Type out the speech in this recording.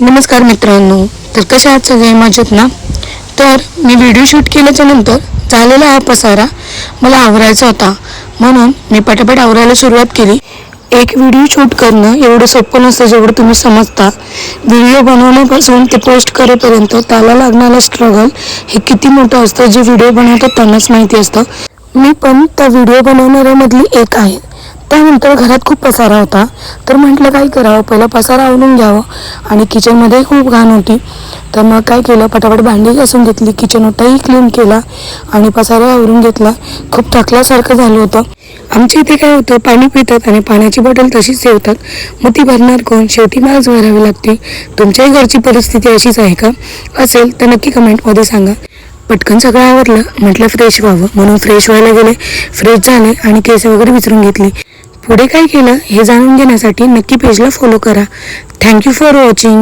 नमस्कार मित्रांनो, तर कशा आहात सगळे? मजेत ना? तर मी व्हिडिओ शूट केल्याच्या नंतर झालेला हा पसारा मला आवरायचा होता, म्हणून मी पटापट आवरायला सुरुवात केली. एक व्हिडिओ शूट करणं एवढं सोपं नसतं जेवढं तुम्ही समजता. व्हिडिओ बनवण्यापासून ते पोस्ट करेपर्यंत त्याला लागणारं स्ट्रगल हे किती मोठं असतं, जे व्हिडिओ बनवतात त्यांनाच माहिती असतं. मी पण त्या व्हिडिओ बनवणाऱ्यामधली एक आहे. त्यानंतर घरात खूप पसारा होता, तर म्हटलं काय करावं, पहिला पसारा आवरून घ्यावं. आणि किचनमध्ये खूप घाण होती, तर मग काय केलं, पटापट भांडी घासून घेतली, किचन ओटाही क्लीन केला आणि पसारा आवरून घेतला. खूप थकल्यासारखं झालं होतं. आमच्या इथे काय होतं, पाणी पितात आणि पाण्याची बॉटल तशीच ठेवतात, मग ती भरणार कोण? शेवटी मलाच भरावी लागते. तुमच्याही घरची परिस्थिती अशीच आहे का? असेल तर नक्की कमेंटमध्ये सांगा. पटकन सगळं आवरलं, म्हटलं फ्रेश व्हावं, म्हणून फ्रेश व्हायला गेले. फ्रेश झाले आणि केस वगैरे विचारून घेतली. पुढे काय केलं हे जाणून घेण्यासाठी नक्की पेजला फॉलो करा. Thank you for watching.